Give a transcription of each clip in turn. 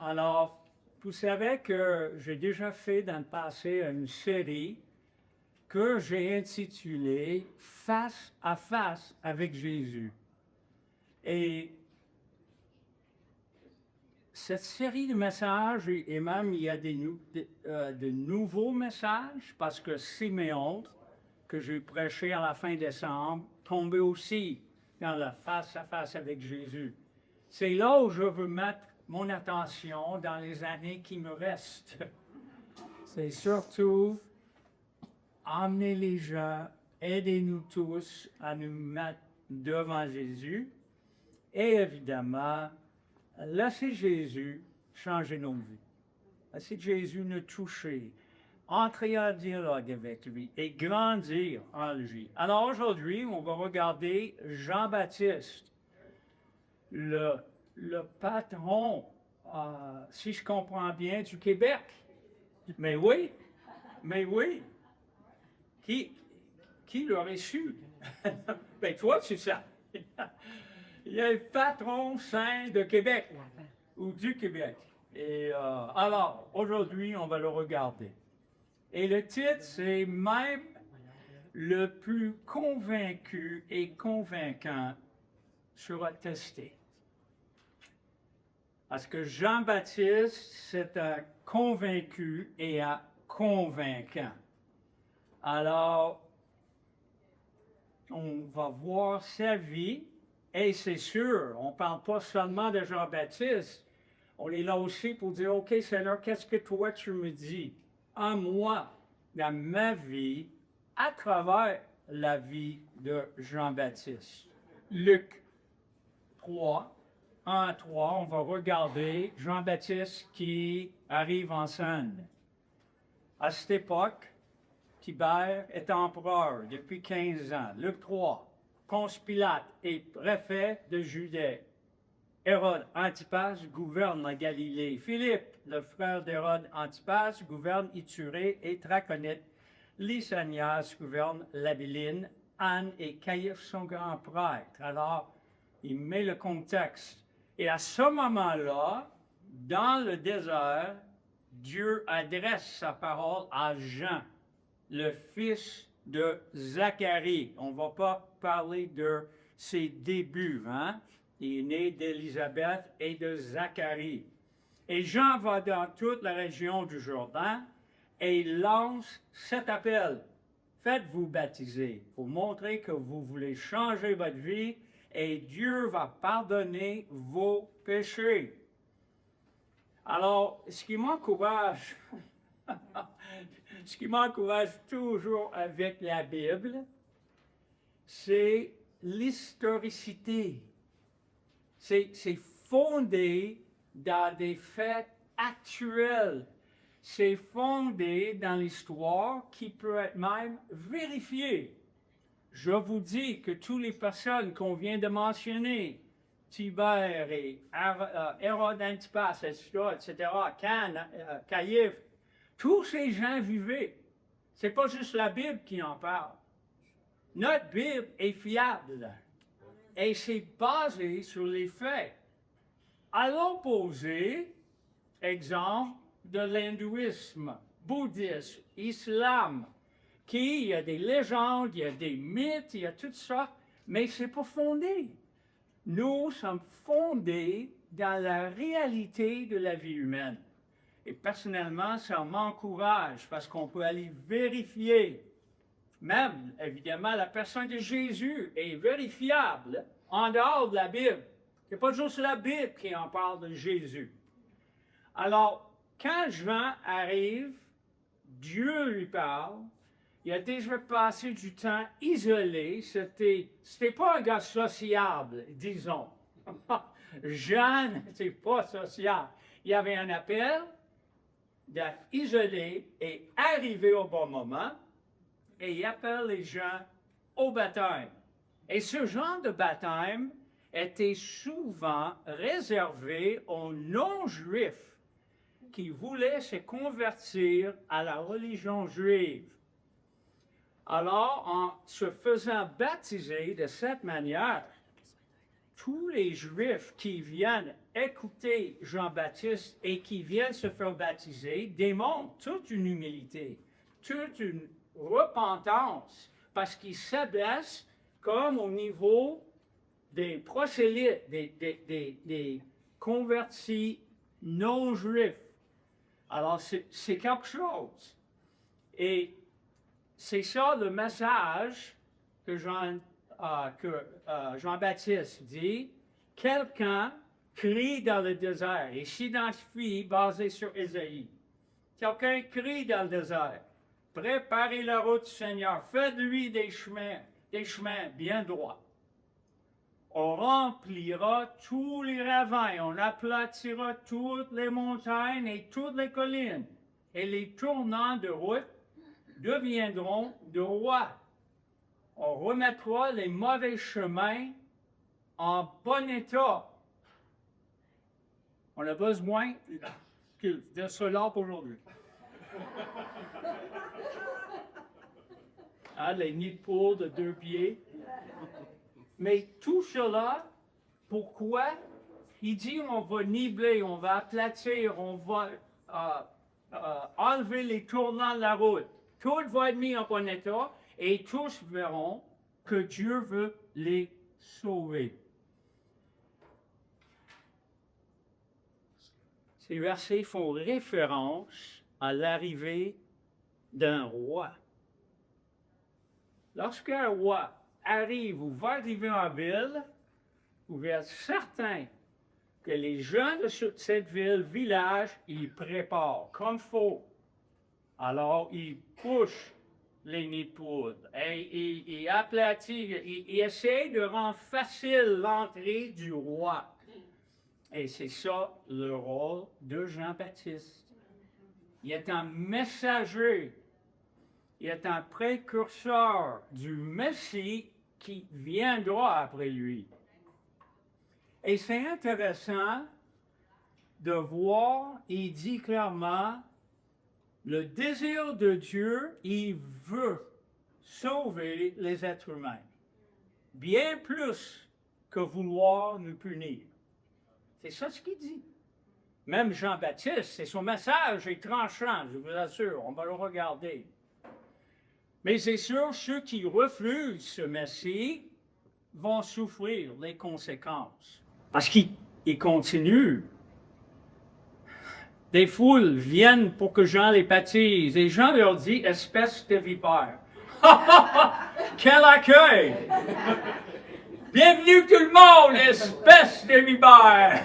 Alors, vous savez que j'ai déjà fait dans le passé une série que j'ai intitulée Face à face avec Jésus. Et cette série de messages, et même il y a de nouveaux messages, parce que Siméon, que j'ai prêché à la fin décembre, tombait aussi dans la face à face avec Jésus. C'est là où je veux mettre mon attention dans les années qui me restent. C'est surtout emmener les gens, aidez-nous tous à nous mettre devant Jésus et évidemment, laisser Jésus changer nos vies. Laisser Jésus nous toucher, entrer en dialogue avec lui et grandir en lui. Alors aujourd'hui, on va regarder Jean-Baptiste, le patron, si je comprends bien, du Québec. Mais oui. Qui l'aurait su? Ben toi, tu sais. Il y a le patron saint de Québec, ou du Québec. Et alors, aujourd'hui, on va le regarder. Et le titre, c'est Même le plus convaincu et convaincant sera testé. Parce que Jean-Baptiste, c'est un convaincu et un convaincant. Alors, on va voir sa vie, et c'est sûr, on ne parle pas seulement de Jean-Baptiste, on est là aussi pour dire, OK Seigneur, qu'est-ce que toi tu me dis à moi, dans ma vie, à travers la vie de Jean-Baptiste. Luc 3, 1 à 3, on va regarder Jean-Baptiste qui arrive en scène. À cette époque, Tibère est empereur depuis 15 ans. Luc 3, Ponce Pilate est préfet de Judée. Hérode Antipas gouverne la Galilée. Philippe, le frère d'Hérode Antipas, gouverne Ithurée et Traconite. Lysanias gouverne l'Abilene. Anne et Caïphe sont grands prêtres. Alors, il met le contexte. Et à ce moment-là, dans le désert, Dieu adresse sa parole à Jean, le fils de Zacharie. On ne va pas parler de ses débuts, hein? Il est né d'Élisabeth et de Zacharie. Et Jean va dans toute la région du Jourdain et il lance cet appel. Faites-vous baptiser pour montrer que vous voulez changer votre vie et Dieu va pardonner vos péchés. Alors, ce qui m'encourage toujours avec la Bible, c'est l'historicité. C'est fondé dans des faits actuels. C'est fondé dans l'histoire qui peut être même vérifiée. Je vous dis que toutes les personnes qu'on vient de mentionner, Tibère et Hérode Antipas, etc., Caïphe, tous ces gens vivaient. Ce n'est pas juste la Bible qui en parle. Notre Bible est fiable et c'est basé sur les faits. À l'opposé, exemple de l'hindouisme, bouddhisme, islam, il y a des légendes, il y a des mythes, il y a tout ça, mais ce n'est pas fondé. Nous sommes fondés dans la réalité de la vie humaine. Et personnellement, ça m'encourage parce qu'on peut aller vérifier. Même, évidemment, la personne de Jésus est vérifiable en dehors de la Bible. Ce n'est pas juste la Bible qui en parle de Jésus. Alors, quand Jean arrive, Dieu lui parle. Il a déjà passé du temps isolé. C'était pas un gars sociable, disons. Jean n'était pas sociable. Il y avait un appel d'être isolé et arriver au bon moment. Et il appelle les gens au baptême. Et ce genre de baptême était souvent réservé aux non-juifs qui voulaient se convertir à la religion juive. Alors, en se faisant baptiser de cette manière, tous les Juifs qui viennent écouter Jean-Baptiste et qui viennent se faire baptiser démontrent toute une humilité, toute une repentance, parce qu'ils s'abaissent comme au niveau des prosélytes, des convertis non-juifs. Alors, c'est quelque chose. Et c'est ça le message que Jean-Baptiste dit. Quelqu'un crie dans le désert et s'identifie basé sur Ésaïe. Quelqu'un crie dans le désert. Préparez la route du Seigneur. Faites-lui des chemins bien droits. On remplira tous les ravins, on aplatira toutes les montagnes et toutes les collines, et les tournants de route deviendront droits. On remettra les mauvais chemins en bon état. On a besoin de cela pour aujourd'hui. Hein, les nids de poules de 2 pieds. Mais tout cela, pourquoi? Il dit on va nibler, on va aplatir, on va enlever les tournants de la route. Tout va être mis en bon état et tous verront que Dieu veut les sauver. Ces versets font référence à l'arrivée d'un roi. Lorsqu'un roi arrive ou va arriver en ville, vous êtes certain que les gens de cette ville, village, ils préparent comme il faut. Alors, ils couchent les nids de poudre et ils aplatissent, ils essaient de rendre facile l'entrée du roi. Et c'est ça le rôle de Jean-Baptiste. Il est un messager, il est un précurseur du Messie qui viendra après lui. Et c'est intéressant de voir, il dit clairement, le désir de Dieu, il veut sauver les êtres humains, bien plus que vouloir nous punir. C'est ça ce qu'il dit. Même Jean-Baptiste, c'est son message est tranchant, je vous assure, on va le regarder. Mais c'est sûr, ceux qui refusent ce Messie vont souffrir les conséquences. Parce qu'ils continuent. Des foules viennent pour que Jean les baptise, et Jean leur dit, espèce de vipère. Quel accueil! Bienvenue tout le monde, espèce de vipère!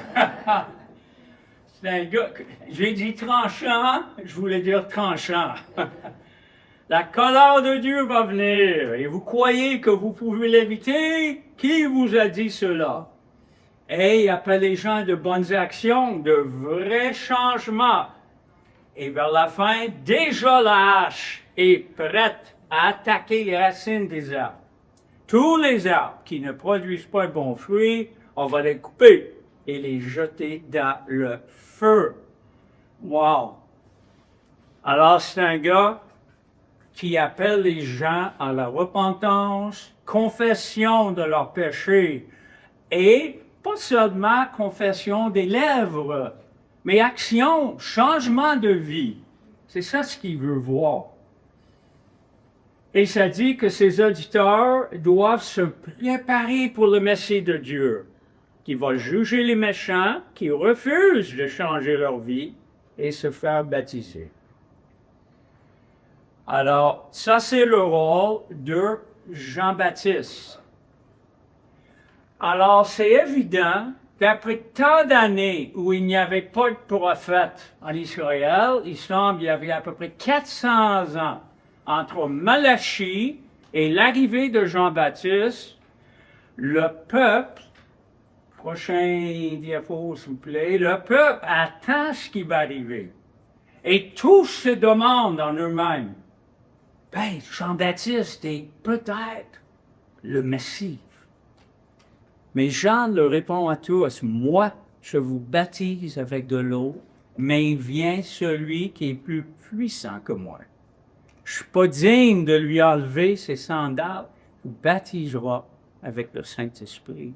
C'est un gars, j'ai dit tranchant, je voulais dire tranchant. La colère de Dieu va venir, et vous croyez que vous pouvez l'éviter? Qui vous a dit cela? Et il appelle les gens de bonnes actions, de vrais changements. Et vers la fin, déjà la hache est prête à attaquer les racines des arbres. Tous les arbres qui ne produisent pas de bons fruits, on va les couper et les jeter dans le feu. Wow! Alors c'est un gars qui appelle les gens à la repentance, confession de leurs péchés et pas seulement confession des lèvres, mais action, changement de vie. C'est ça ce qu'il veut voir. Et ça dit que ses auditeurs doivent se préparer pour le Messie de Dieu, qui va juger les méchants, qui refusent de changer leur vie et se faire baptiser. Alors, ça c'est le rôle de Jean-Baptiste. Alors, c'est évident qu'après tant d'années où il n'y avait pas de prophète en Israël, il semble qu'il y avait à peu près 400 ans entre Malachie et l'arrivée de Jean-Baptiste, le peuple, prochain diapo s'il vous plaît, le peuple attend ce qui va arriver. Et tous se demandent en eux-mêmes, ben, Jean-Baptiste est peut-être le Messie. Mais Jean leur répond à tous, moi, je vous baptise avec de l'eau, mais il vient celui qui est plus puissant que moi. Je ne suis pas digne de lui enlever ses sandales, il vous baptisera avec le Saint-Esprit.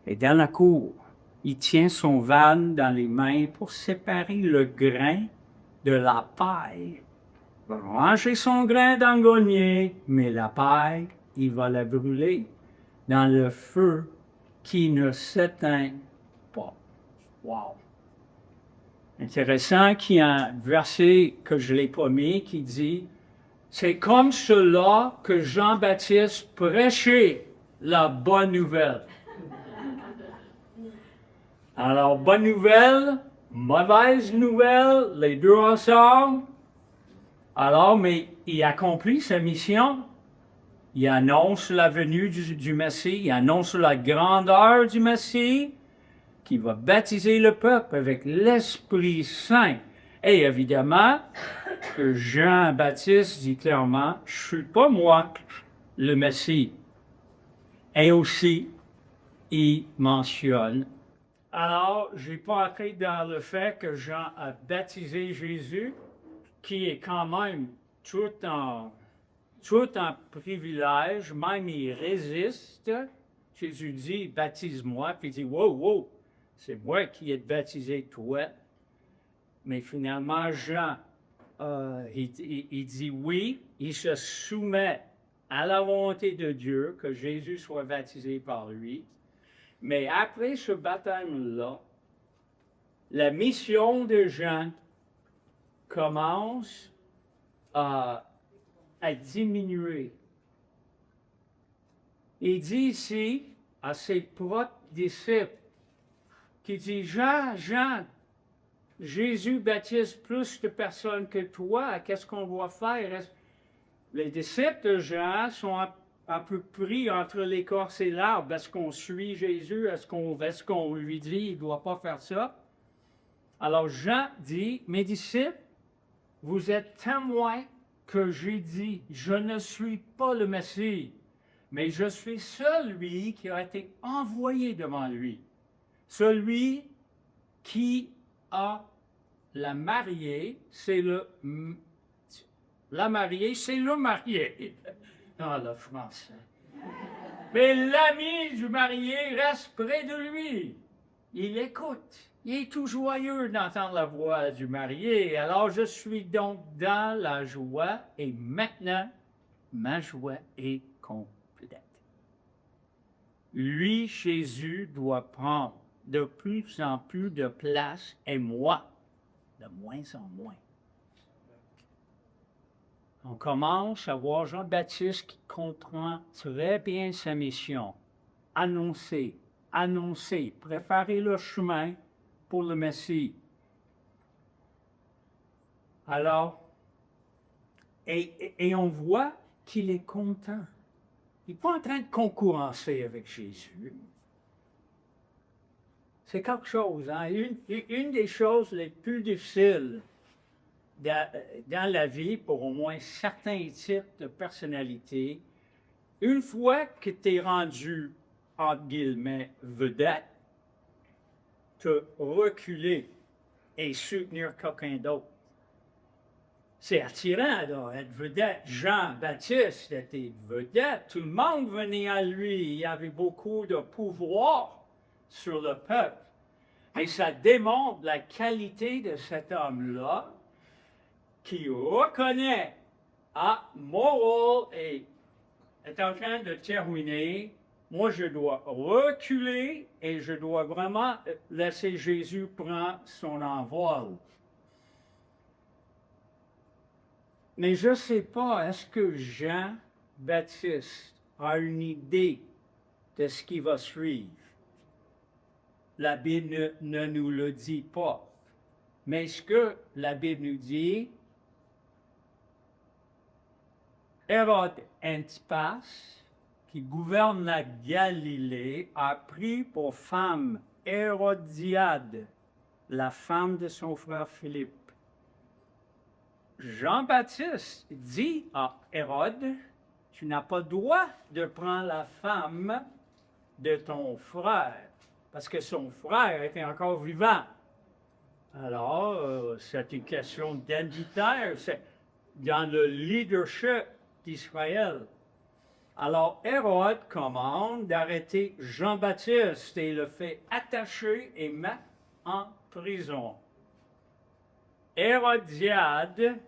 Et dans la cour, il tient son vanne dans les mains pour séparer le grain de la paille. Il va ranger son grain dans le grenier, mais la paille, il va la brûler dans le feu qui ne s'éteint pas. Wow! Intéressant qu'il y a un verset que je l'ai pas mis qui dit c'est comme cela que Jean-Baptiste prêchait la bonne nouvelle. Alors, bonne nouvelle, mauvaise nouvelle, les deux ensemble. Alors, mais il accomplit sa mission. Il annonce la venue du Messie, il annonce la grandeur du Messie, qui va baptiser le peuple avec l'Esprit Saint. Et évidemment, que Jean-Baptiste dit clairement, je ne suis pas moi le Messie. Et aussi, il mentionne. Alors, je n'ai pas entré dans le fait que Jean a baptisé Jésus, qui est quand même tout en privilège, même il résiste. Jésus dit, baptise-moi, puis il dit, wow, wow, c'est moi qui ai baptisé toi. Mais finalement, Jean, il dit oui, il se soumet à la volonté de Dieu que Jésus soit baptisé par lui. Mais après ce baptême-là, la mission de Jean commence à diminuer. Il dit ici à ses propres disciples, qui dit, Jean, Jésus baptise plus de personnes que toi, qu'est-ce qu'on doit faire? Les disciples de Jean sont un peu pris entre l'écorce et l'arbre. Est-ce qu'on suit Jésus? Est-ce qu'on lui dit, il ne doit pas faire ça? Alors Jean dit, mes disciples, vous êtes témoins que j'ai dit, je ne suis pas le Messie, mais je suis celui qui a été envoyé devant lui. Celui qui a la mariée, c'est le marié. Ah, le français. Mais l'ami du marié reste près de lui. Il écoute. Il est tout joyeux d'entendre la voix du marié. Alors je suis donc dans la joie et maintenant, ma joie est complète. Lui, Jésus, doit prendre de plus en plus de place et moi, de moins en moins. On commence à voir Jean-Baptiste qui comprend très bien sa mission. Annoncer, préparer le chemin pour le Messie. Alors, et on voit qu'il est content. Il n'est pas en train de concurrencer avec Jésus. C'est quelque chose, hein? Une des choses les plus difficiles dans la vie pour au moins certains types de personnalités, une fois que tu es rendu, entre guillemets, vedette, te reculer et soutenir quelqu'un d'autre. C'est attirant d'être vedette. Jean-Baptiste était vedette. Tout le monde venait à lui. Il y avait beaucoup de pouvoir sur le peuple. Et ça démontre la qualité de cet homme-là qui reconnaît, mon rôle est en train de terminer. Moi, je dois reculer et je dois vraiment laisser Jésus prendre son envol. Mais je ne sais pas, est-ce que Jean-Baptiste a une idée de ce qui va suivre? La Bible ne nous le dit pas. Mais ce que la Bible nous dit, Hérode Antipas, qui gouverne la Galilée, a pris pour femme Hérodiade, la femme de son frère Philippe. Jean-Baptiste dit à Hérode, tu n'as pas le droit de prendre la femme de ton frère, parce que son frère était encore vivant. Alors, c'est une question identitaire, c'est dans le leadership d'Israël. Alors Hérode commande d'arrêter Jean-Baptiste et le fait attacher et mettre en prison. Hérodiade,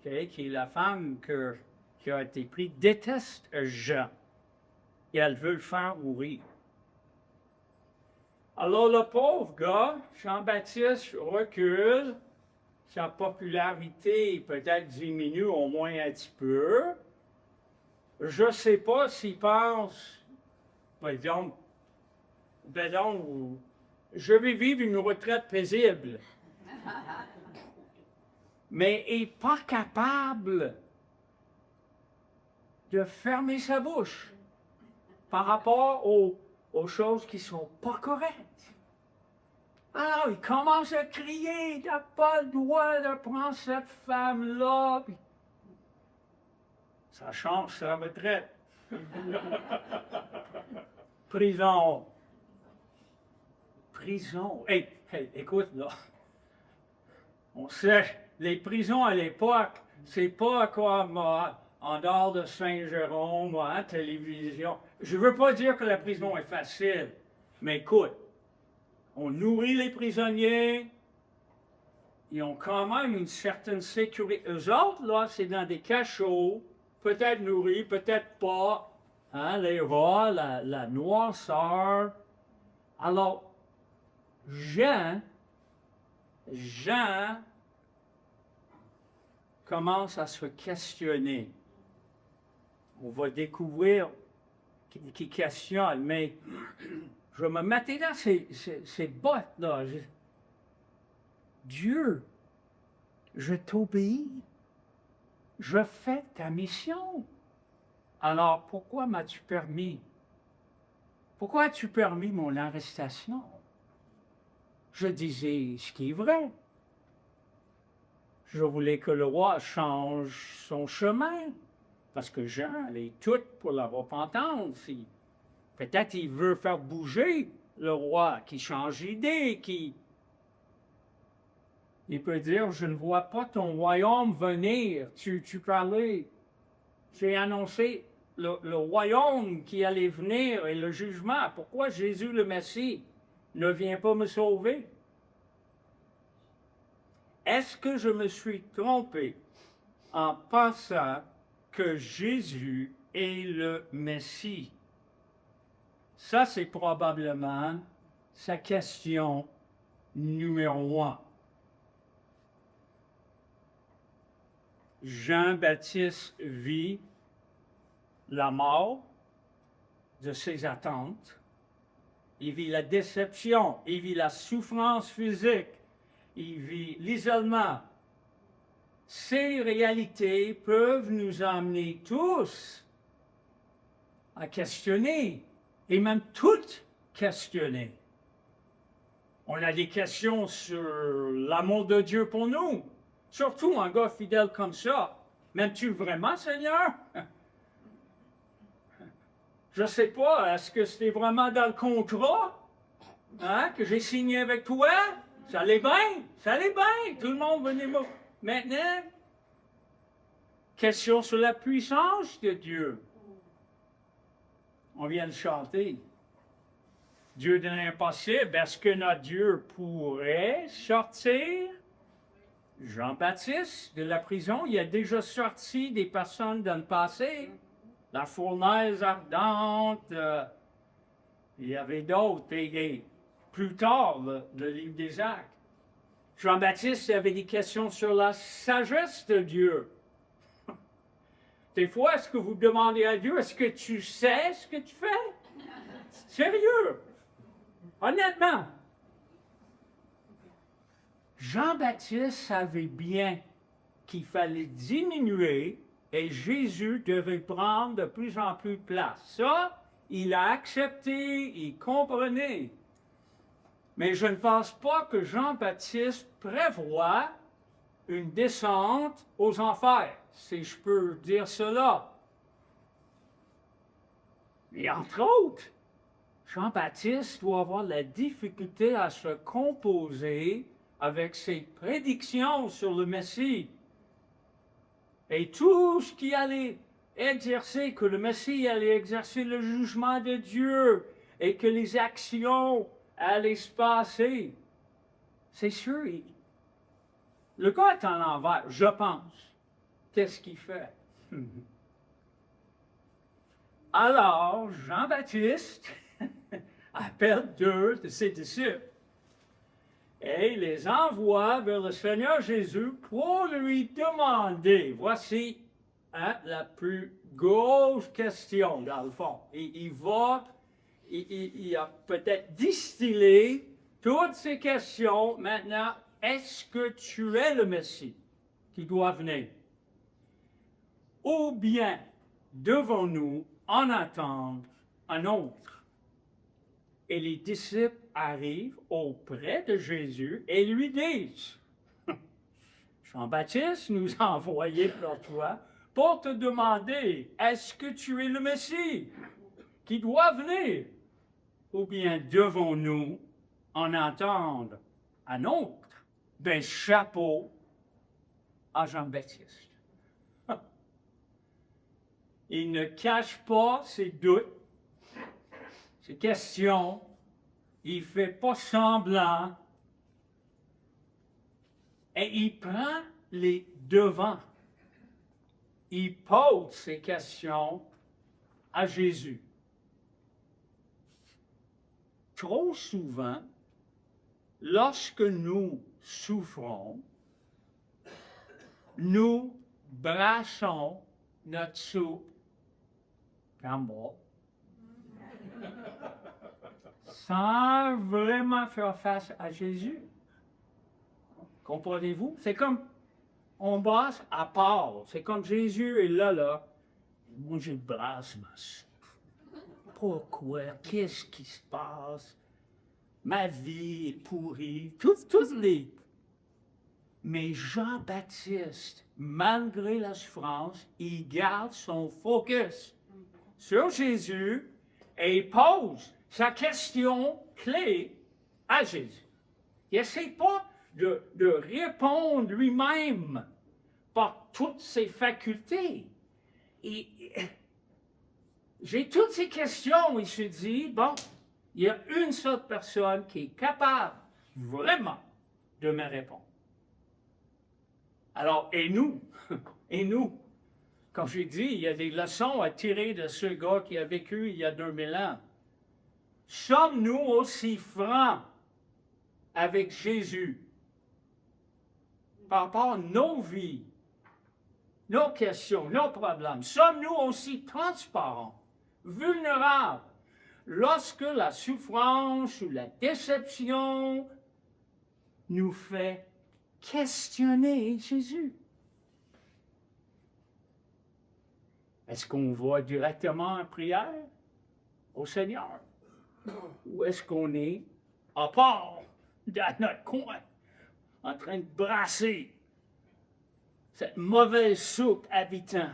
qui est la femme qui a été prise, déteste Jean et elle veut le faire mourir. Alors le pauvre gars, Jean-Baptiste, recule, sa popularité peut-être diminue au moins un petit peu. Je ne sais pas s'il pense, ben donc, je vais vivre une retraite paisible. Mais il n'est pas capable de fermer sa bouche par rapport aux choses qui ne sont pas correctes. Alors, il commence à crier, tu n'as pas le droit de prendre cette femme-là. Ça change sa retraite. Prison. Prison. Hey, écoute, là. On sait, les prisons à l'époque, c'est pas comme en dehors de Saint-Jérôme, hein, télévision. Je veux pas dire que la prison est facile, mais écoute, on nourrit les prisonniers, ils ont quand même une certaine sécurité. Eux autres, là, c'est dans des cachots, peut-être nourris, peut-être pas, hein, les rats, la noirceur. Alors, Jean commence à se questionner. On va découvrir qu'il questionne, mais je me mettais dans ces bottes-là. Dieu, je t'obéis. Je fais ta mission. Alors, pourquoi m'as-tu permis? Pourquoi as-tu permis mon arrestation? Je disais ce qui est vrai. Je voulais que le roi change son chemin, parce que Jean, elle est toute pour la repentance. Peut-être il veut faire bouger le roi, qui change d'idée, Il peut dire, je ne vois pas ton royaume venir. Tu parlais, j'ai annoncé le royaume qui allait venir et le jugement. Pourquoi Jésus le Messie ne vient pas me sauver? Est-ce que je me suis trompé en pensant que Jésus est le Messie? Ça, c'est probablement sa question numéro 1. Jean-Baptiste vit la mort de ses attentes, il vit la déception, il vit la souffrance physique, il vit l'isolement. Ces réalités peuvent nous amener tous à questionner, et même toutes questionner. On a des questions sur l'amour de Dieu pour nous, surtout un gars fidèle comme ça. M'aimes-tu vraiment, Seigneur? Je ne sais pas, est-ce que c'était vraiment dans le contrat que j'ai signé avec toi? Ça allait bien, tout le monde venait me... Maintenant, question sur la puissance de Dieu. On vient de chanter. Dieu de l'impossible, est-ce que notre Dieu pourrait sortir Jean-Baptiste de la prison? Il a déjà sorti des personnes dans le passé. La fournaise ardente, il y avait d'autres. Et plus tard, le livre des Actes. Jean-Baptiste avait des questions sur la sagesse de Dieu. Des fois, est-ce que vous demandez à Dieu, est-ce que tu sais ce que tu fais? Sérieux? Honnêtement. Jean-Baptiste savait bien qu'il fallait diminuer et Jésus devait prendre de plus en plus de place. Ça, il a accepté, il comprenait. Mais je ne pense pas que Jean-Baptiste prévoit une descente aux enfers, si je peux dire cela. Et entre autres, Jean-Baptiste doit avoir la difficulté à se composer avec ses prédictions sur le Messie. Et tout ce qui allait exercer, que le Messie allait exercer le jugement de Dieu et que les actions allaient se passer. C'est sûr, le gars est en l'envers, je pense. Qu'est-ce qu'il fait? Alors, Jean-Baptiste appelle 2 de ses disciples et les envoie vers le Seigneur Jésus pour lui demander, voici la plus grosse question dans le fond. Il a peut-être distillé toutes ces questions. Maintenant, est-ce que tu es le Messie qui doit venir? Ou bien devons-nous en attendre un autre? Et les disciples arrivent auprès de Jésus et lui disent, Jean-Baptiste nous a envoyé pour toi pour te demander, est-ce que tu es le Messie qui doit venir? Ou bien devons-nous en attendre un autre? Ben, chapeau à Jean-Baptiste. Il ne cache pas ses doutes, ses questions, il ne fait pas semblant, et il prend les devants. Il pose ses questions à Jésus. Trop souvent, lorsque nous souffrons, nous brassons notre soupe Campbell sans vraiment faire face à Jésus. Comprenez-vous? C'est comme on brasse à part. C'est comme Jésus est là. Moi, je brasse ma soupe. Pourquoi? Qu'est-ce qui se passe? Ma vie est pourrie. Toutes les... Mais Jean-Baptiste, malgré la souffrance, il garde son focus sur Jésus et il pose sa question clé à Jésus. Il n'essaie pas de répondre lui-même par toutes ses facultés. J'ai toutes ces questions, il se dit, bon, il y a une seule personne qui est capable vraiment de me répondre. Alors, et nous, comme j'ai dit, il y a des leçons à tirer de ce gars qui a vécu il y a 2000 ans. Sommes-nous aussi francs avec Jésus par rapport à nos vies, nos questions, nos problèmes? Sommes-nous aussi transparents, vulnérables, lorsque la souffrance ou la déception nous fait questionner Jésus? Est-ce qu'on va directement en prière au Seigneur? Ou est-ce qu'on est à part, dans notre coin, en train de brasser cette mauvaise soupe habitant?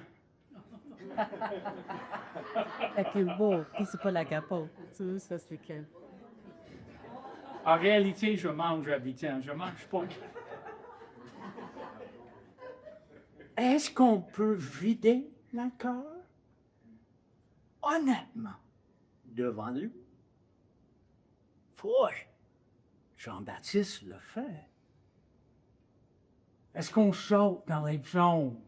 Aqui beau, puis c'est pas la gapo. Tu ça c'est que. En réalité, je mange habitant, je mange pas. Est-ce qu'on peut vider notre cœur honnêtement devant lui? Foi, Jean-Baptiste le fait. Est-ce qu'on saute dans les psaumes?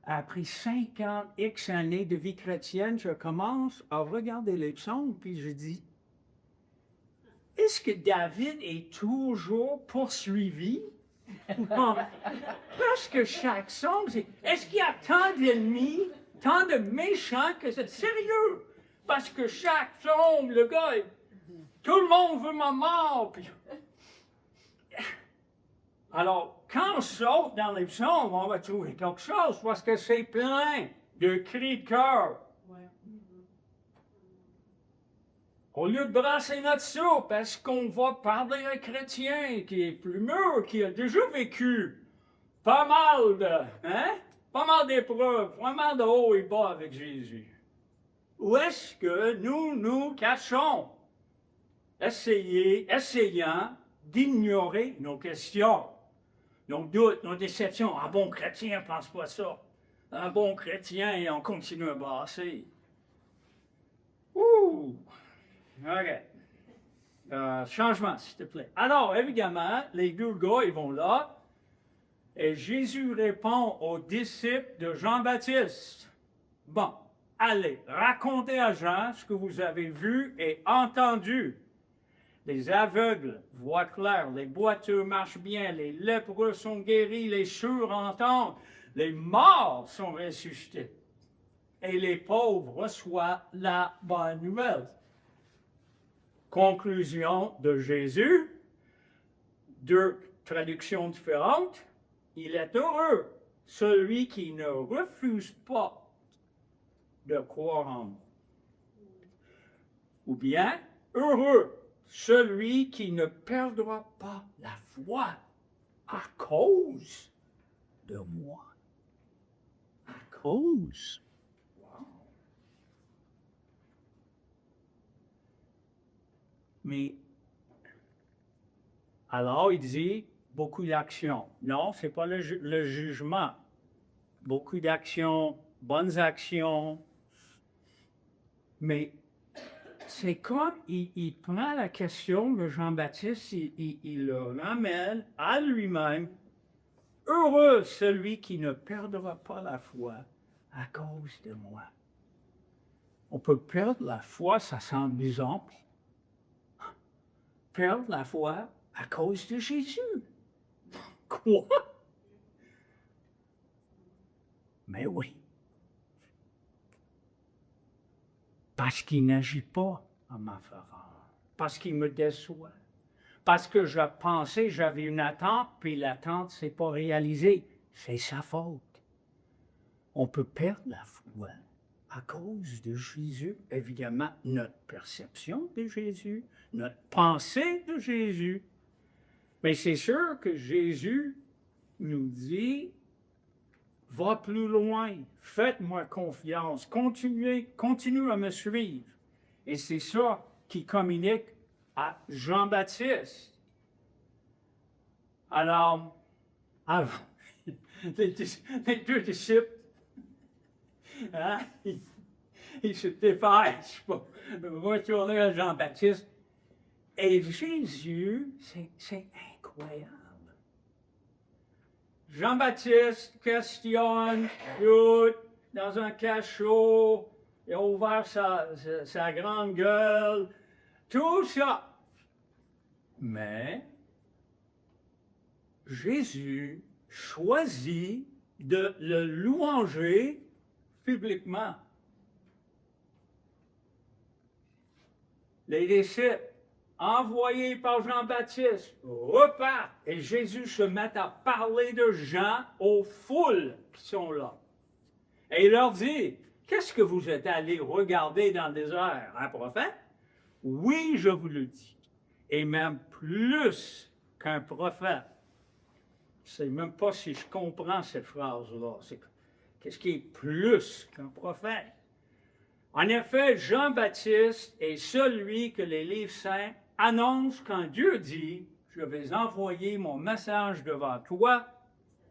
Après 50 X années de vie chrétienne, je commence à regarder les psaumes, puis je dis, est-ce que David est toujours poursuivi? Parce que chaque psaume, est-ce qu'il y a tant d'ennemis, tant de méchants que c'est sérieux? Parce que chaque psaume, le gars, tout le monde veut ma mort. Puis... Alors, quand on saute dans les psaumes, on va trouver quelque chose parce que c'est plein de cris de cœur. Ouais. Au lieu de brasser notre soupe, est-ce qu'on va parler à un chrétien qui est plus mûr, qui a déjà vécu pas mal d'épreuves, pas mal de hauts et bas avec Jésus? Ou est-ce que nous nous cachons, essayant d'ignorer nos questions, nos doutes, nos déceptions? Ah bon, chrétien, pense pas ça. un bon chrétien et on continue à brasser. Ouh! OK. Changement, s'il te plaît. Alors, évidemment, les deux gars, ils vont là. Et Jésus répond aux disciples de Jean-Baptiste. Bon, allez, racontez à Jean ce que vous avez vu et entendu. Les aveugles voient clair, les boiteux marchent bien, les lépreux sont guéris, les sourds entendent, les morts sont ressuscités. Et les pauvres reçoivent la bonne nouvelle. Conclusion de Jésus, deux traductions différentes. Il est heureux, celui qui ne refuse pas de croire en moi. Ou bien, heureux, celui qui ne perdra pas la foi à cause de moi. À cause. Wow. Mais, alors il dit, beaucoup d'actions. Non, ce n'est pas le jugement. Beaucoup d'actions, bonnes actions. Mais c'est comme il prend la question de Jean-Baptiste, il le ramène à lui-même. Heureux celui qui ne perdra pas la foi à cause de moi. On peut perdre la foi, ça semble bizarre. Perdre la foi à cause de Jésus. Quoi? Mais oui. Parce qu'il n'agit pas en ma faveur. Parce qu'il me déçoit. Parce que je pensais, j'avais une attente, puis l'attente ne s'est pas réalisée. C'est sa faute. On peut perdre la foi à cause de Jésus. Évidemment, notre perception de Jésus, notre pensée de Jésus. Mais c'est sûr que Jésus nous dit, va plus loin, faites-moi confiance, continue à me suivre. Et c'est ça qui communique à Jean-Baptiste. Alors, les deux disciples, hein, ils se dépêchent pour retourner à Jean-Baptiste. Et Jésus, c'est incroyable. Jean-Baptiste questionne, dans un cachot, il a ouvert sa grande gueule, tout ça. Mais Jésus choisit de le louanger publiquement. Les disciples, envoyés par Jean-Baptiste, repartent et Jésus se met à parler de Jean aux foules qui sont là. Et il leur dit, qu'est-ce que vous êtes allés regarder dans le désert? Un prophète? Oui, je vous le dis. Et même plus qu'un prophète. Je ne sais même pas si je comprends cette phrase-là. Qu'est-ce qui est plus qu'un prophète? En effet, Jean-Baptiste est celui que les livres saints annoncent quand Dieu dit, je vais envoyer mon message devant toi,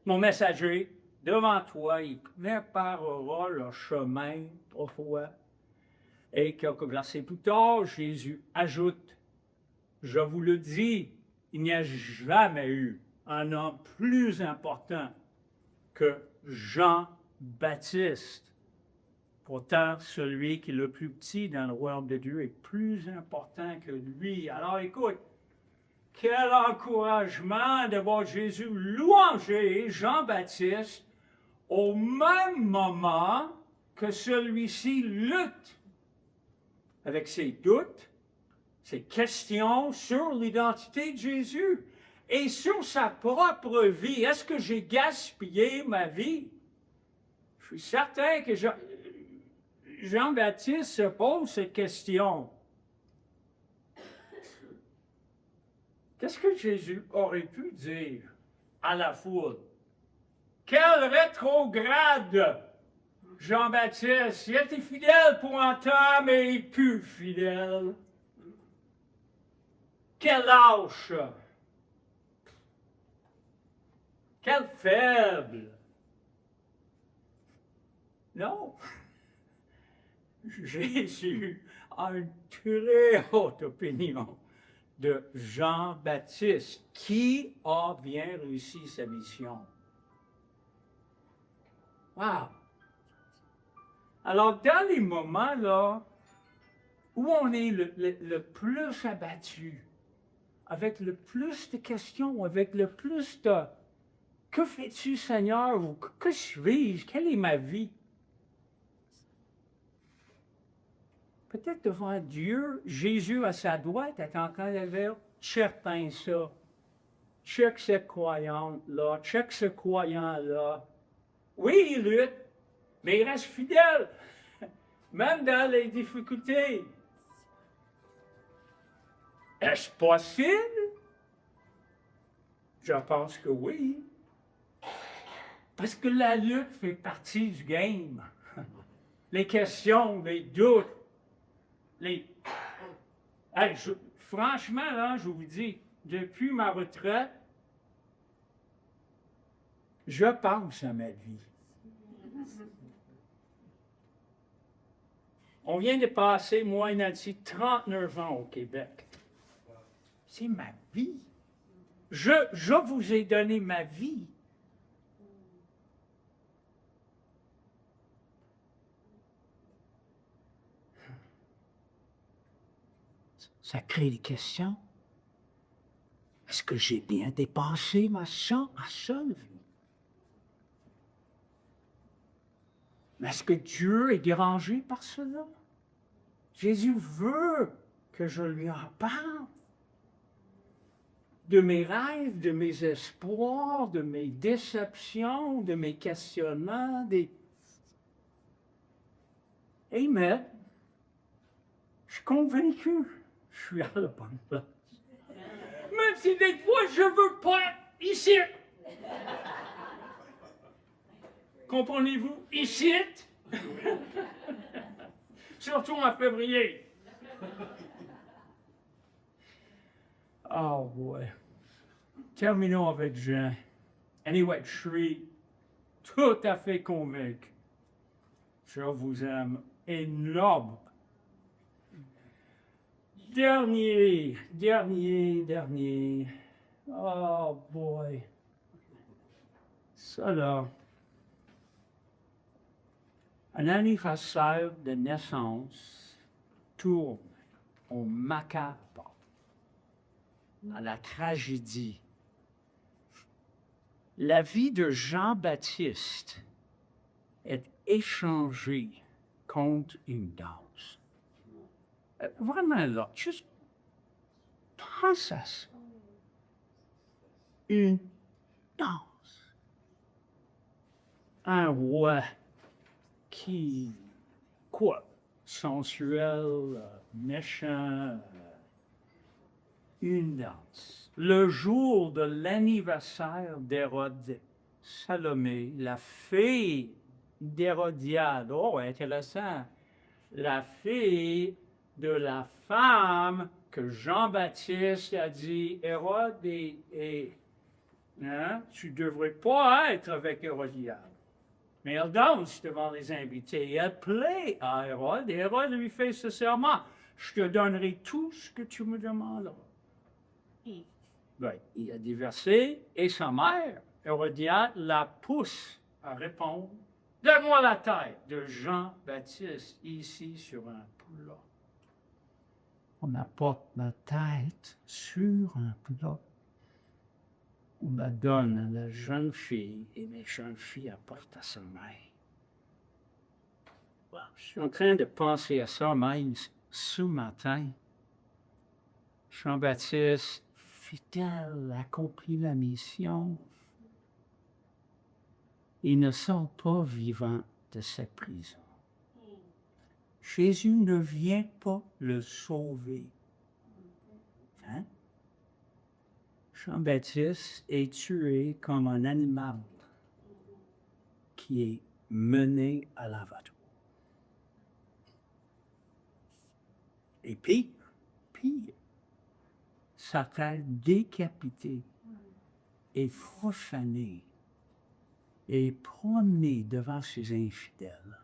mon messager devant toi, il préparera le chemin pour toi. Et quelques versets plus tard, Jésus ajoute, je vous le dis, il n'y a jamais eu un homme plus important que Jean-Baptiste. Pourtant, celui qui est le plus petit dans le royaume de Dieu est plus important que lui. Alors écoute, quel encouragement de voir Jésus louanger Jean-Baptiste au même moment que celui-ci lutte avec ses doutes, ses questions sur l'identité de Jésus et sur sa propre vie. Est-ce que j'ai gaspillé ma vie? Je suis certain que Jean-Baptiste se pose cette question. Qu'est-ce que Jésus aurait pu dire à la foule? Quel rétrograde! Jean-Baptiste, il était fidèle pour un temps, mais il est plus fidèle. Quel lâche! Quel faible! Non. Jésus a une très haute opinion de Jean-Baptiste, qui a bien réussi sa mission. Wow! Alors, dans les moments là, où on est le plus abattu, avec le plus de questions, avec le plus de « Que fais-tu, Seigneur? » ou « Que suis-je? Quelle est ma vie? » Peut-être devant Dieu, Jésus à sa droite est en train de dire « Certain ça. Check cette croyante-là, check ce croyant-là. Oui, il lutte, mais il reste fidèle, même dans les difficultés. Est-ce possible? Je pense que oui. Parce que la lutte fait partie du game. Les questions, les doutes, les... Hey, franchement, là, je vous dis, depuis ma retraite, je pense à ma vie. On vient de passer, moi et Nancy, 39 ans au Québec. C'est ma vie. Je vous ai donné ma vie. Ça crée des questions. Est-ce que j'ai bien dépensé ma seule vie? Mais est-ce que Dieu est dérangé par cela? Jésus veut que je lui en parle. De mes rêves, de mes espoirs, de mes déceptions, de mes questionnements, Amen. Je suis convaincu. Je suis à la bonne place. Même si des fois, je ne veux pas ici. Comprenez-vous? Ici. Surtout en février. Oh, boy. Terminons avec Jean. Anyway, je suis tout à fait convaincu. Je vous aime énormément. Dernier. Oh boy. Ça là. Un anniversaire de naissance tourne au macabre, à la tragédie. La vie de Jean-Baptiste est échangée contre une danse. Vraiment là, juste pense à ça. Une danse. Un roi qui, quoi, sensuel, méchant, une danse. Le jour de l'anniversaire d'Hérode, Salomé, la fille d'Hérodiade, oh, intéressant, la fille de la femme que Jean-Baptiste a dit, Hérode, hein, tu ne devrais pas être avec Hérodiade. Mais elle danse devant les invités. Elle plaît à Hérode, et Hérode lui fait ce serment. Je te donnerai tout ce que tu me demanderas. Ben, il a divorcé, et sa mère, Hérodiade, la pousse à répondre. Donne-moi la tête de Jean-Baptiste ici sur un plat. On apporte la tête sur un plat. On la donne à la jeune fille et la jeune fille apporte à sa mère. Wow. Je suis en train de penser à ça même ce matin. Jean-Baptiste, fidèle, accomplit la mission. Il ne sort pas vivant de cette prison. Jésus ne vient pas le sauver. Hein? Jean-Baptiste est tué comme un animal qui est mené à l'abattoir. Et pire, sa tête décapitée et profanée et promenée devant ses infidèles.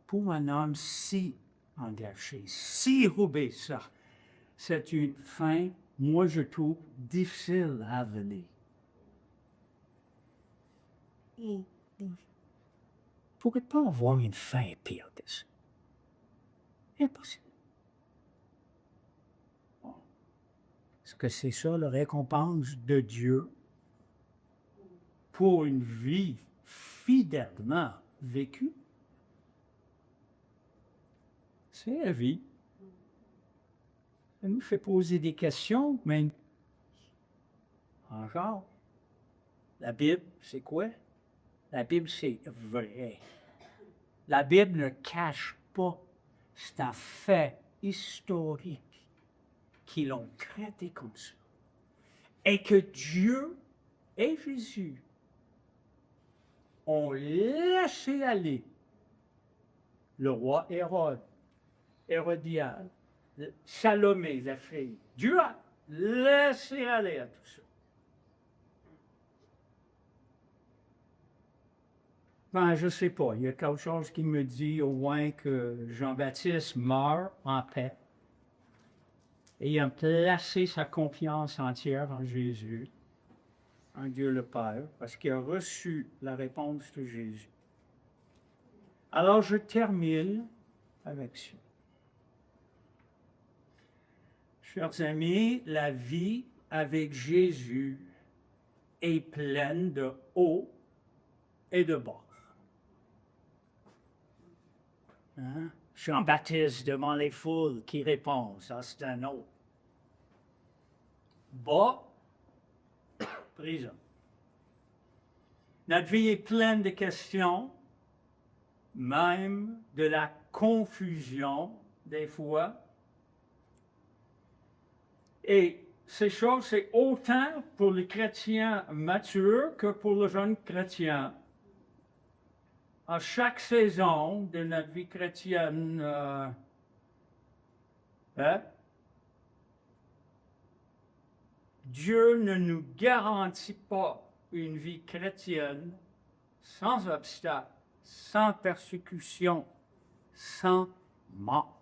Pour un homme si engagé, si obéissant, c'est une fin, moi je trouve, difficile à venir. Il ne pourrait pas avoir une fin pire que ça. Impossible. Est-ce que c'est ça la récompense de Dieu pour une vie fidèlement vécue? C'est la vie. Ça nous fait poser des questions, mais encore, la Bible, c'est quoi? La Bible, c'est vrai. La Bible ne cache pas. C'est un fait historique qui l'ont traité comme ça. Et que Dieu et Jésus ont laissé aller le roi Hérodiade, Salomé, la fille. Dieu a laissé aller à tout ça. Ben, je ne sais pas. Il y a quelque chose qui me dit au moins que Jean-Baptiste meurt en paix. Et il a placé sa confiance entière en Jésus, en Dieu le Père, parce qu'il a reçu la réponse de Jésus. Alors, je termine avec ça. Chers amis, la vie avec Jésus est pleine de hauts et de bas. Hein? Jean-Baptiste devant les foules qui répond, ça c'est un autre. Bas, prison. Notre vie est pleine de questions, même de la confusion des fois. Et ces choses, c'est autant pour les chrétiens matures que pour le jeune chrétien. À chaque saison de notre vie chrétienne, Dieu ne nous garantit pas une vie chrétienne sans obstacle, sans persécution, sans mort.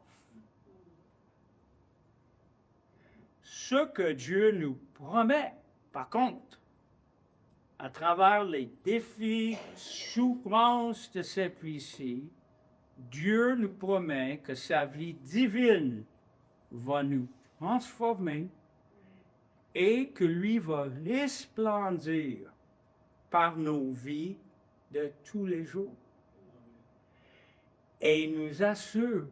Ce que Dieu nous promet, par contre, à travers les défis, souffrances de cette vie-ci, Dieu nous promet que sa vie divine va nous transformer et que lui va resplendir par nos vies de tous les jours. Et il nous assure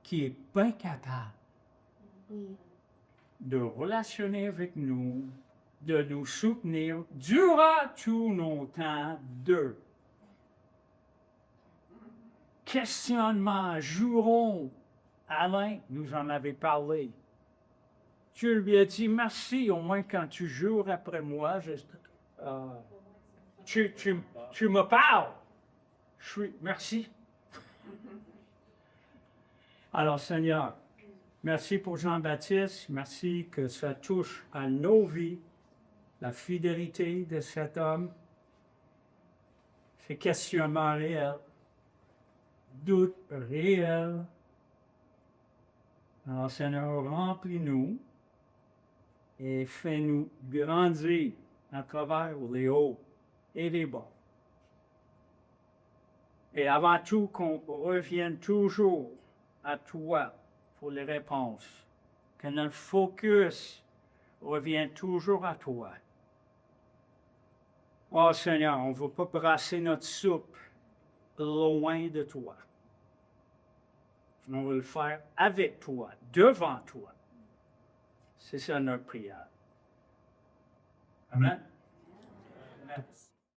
qu'il est bien capable de relationner avec nous, de nous soutenir durant tous nos temps de questionnement, jurons. Alain nous en avait parlé. Dieu lui a dit, merci, au moins quand tu jures après moi, tu me parles. Merci. Alors, Seigneur, merci pour Jean-Baptiste, merci que ça touche à nos vies, la fidélité de cet homme, ses questionnements réels, doutes réels. Alors, Seigneur, remplis-nous et fais-nous grandir à travers les hauts et les bas. Et avant tout, qu'on revienne toujours à toi pour les réponses. Que notre focus revienne toujours à toi. Oh Seigneur, on ne veut pas brasser notre soupe loin de toi. On veut le faire avec toi, devant toi. C'est ça notre prière. Amen. Amen.